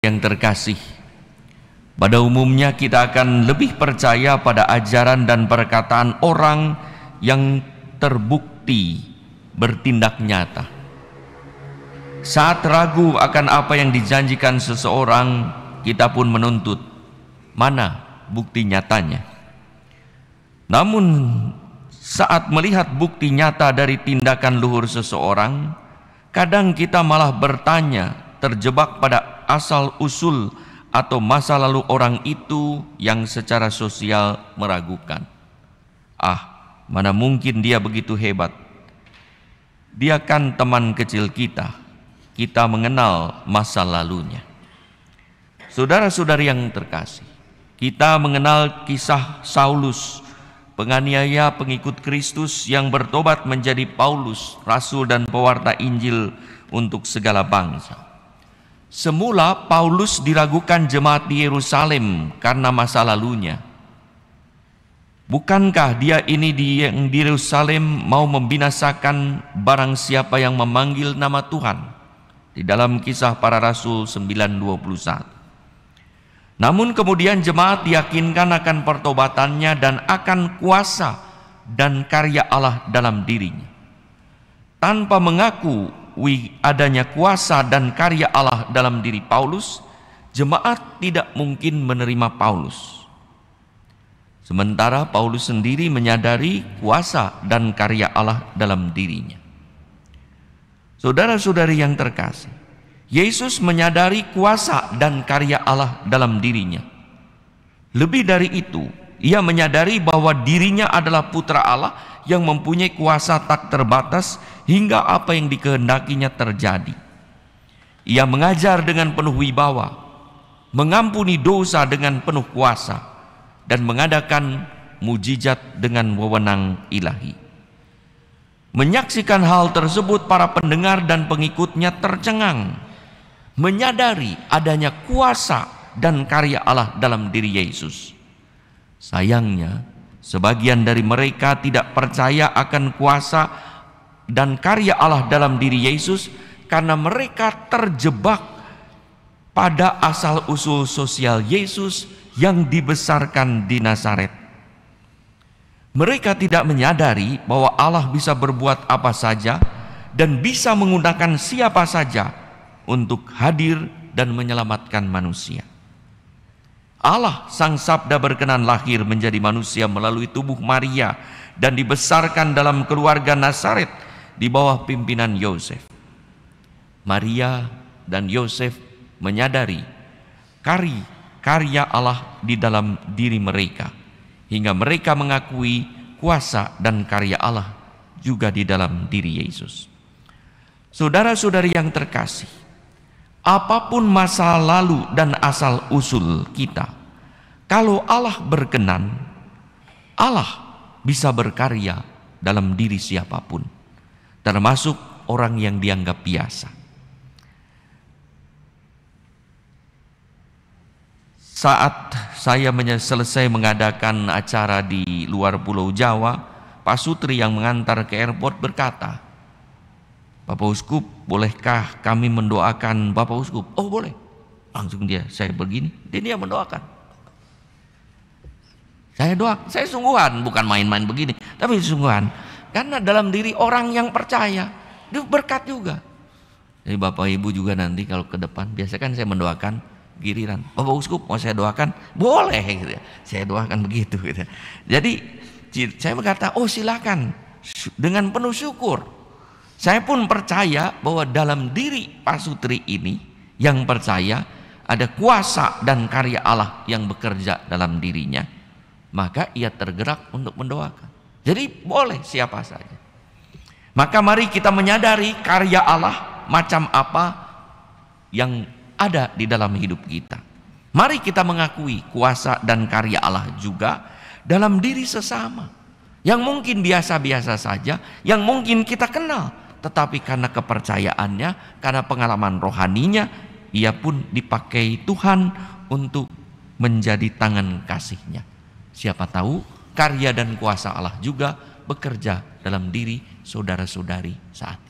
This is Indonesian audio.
Yang terkasih, pada umumnya kita akan lebih percaya pada ajaran dan perkataan orang yang terbukti bertindak nyata. Saat ragu akan apa yang dijanjikan seseorang, kita pun menuntut, mana bukti nyatanya? Namun saat melihat bukti nyata dari tindakan luhur seseorang, kadang kita malah bertanya, terjebak pada asal-usul atau masa lalu orang itu yang secara sosial meragukan. Mana mungkin dia begitu hebat? Dia kan teman kecil kita. Kita mengenal masa lalunya. Saudara-saudari yang terkasih, kita mengenal kisah Saulus, penganiaya pengikut Kristus yang bertobat menjadi Paulus, rasul dan pewarta Injil untuk segala bangsa. Semula Paulus diragukan jemaat di Yerusalem karena masa lalunya. Bukankah dia ini yang di Yerusalem mau membinasakan barang siapa yang memanggil nama Tuhan? Di dalam Kisah Para Rasul 9:21. Namun kemudian jemaat diyakinkan akan pertobatannya dan akan kuasa dan karya Allah dalam dirinya. Tanpa mengaku adanya kuasa dan karya Allah dalam diri Paulus, jemaat tidak mungkin menerima Paulus. Sementara Paulus sendiri menyadari kuasa dan karya Allah dalam dirinya. Saudara-saudari yang terkasih, Yesus menyadari kuasa dan karya Allah dalam dirinya. Lebih dari itu, ia menyadari bahwa dirinya adalah putra Allah yang mempunyai kuasa tak terbatas hingga apa yang dikehendakinya terjadi. Ia mengajar dengan penuh wibawa, mengampuni dosa dengan penuh kuasa, dan mengadakan mujizat dengan wewenang ilahi. Menyaksikan hal tersebut, para pendengar dan pengikutnya tercengang, menyadari adanya kuasa dan karya Allah dalam diri Yesus. Sayangnya, sebagian dari mereka tidak percaya akan kuasa dan karya Allah dalam diri Yesus karena mereka terjebak pada asal-usul sosial Yesus yang dibesarkan di Nazaret. Mereka tidak menyadari bahwa Allah bisa berbuat apa saja dan bisa menggunakan siapa saja untuk hadir dan menyelamatkan manusia. Allah Sang Sabda berkenan lahir menjadi manusia melalui tubuh Maria dan dibesarkan dalam keluarga Nazaret di bawah pimpinan Yosef. Maria dan Yosef menyadari karya Allah di dalam diri mereka, hingga mereka mengakui kuasa dan karya Allah juga di dalam diri Yesus. Saudara-saudari yang terkasih, apapun masa lalu dan asal usul kita, kalau Allah berkenan, Allah bisa berkarya dalam diri siapapun, termasuk orang yang dianggap biasa. Saat saya selesai mengadakan acara di luar Pulau Jawa, Pak Sutri yang mengantar ke airport berkata, "Bapak Uskup, bolehkah kami mendoakan Bapak Uskup?" "Oh, boleh." Langsung saya begini, dia mendoakan. Saya doa, saya sungguhan, bukan main-main begini, tapi sungguhan. Karena dalam diri orang yang percaya, itu berkat juga. Jadi Bapak Ibu juga nanti kalau ke depan, biasa kan saya mendoakan giliran, "Bapak Uskup, mau saya doakan?" "Boleh," gitu ya. Saya doakan begitu gitu. Jadi saya berkata, "Oh, silakan," dengan penuh syukur. Saya pun percaya bahwa dalam diri Pak Sutri ini yang percaya ada kuasa dan karya Allah yang bekerja dalam dirinya, maka ia tergerak untuk mendoakan. Jadi boleh siapa saja. Maka mari kita menyadari karya Allah macam apa yang ada di dalam hidup kita. Mari kita mengakui kuasa dan karya Allah juga dalam diri sesama, yang mungkin biasa-biasa saja, yang mungkin kita kenal, tetapi karena kepercayaannya, karena pengalaman rohaninya, ia pun dipakai Tuhan untuk menjadi tangan kasih-Nya. Siapa tahu karya dan kuasa Allah juga bekerja dalam diri saudara-saudari saat ini.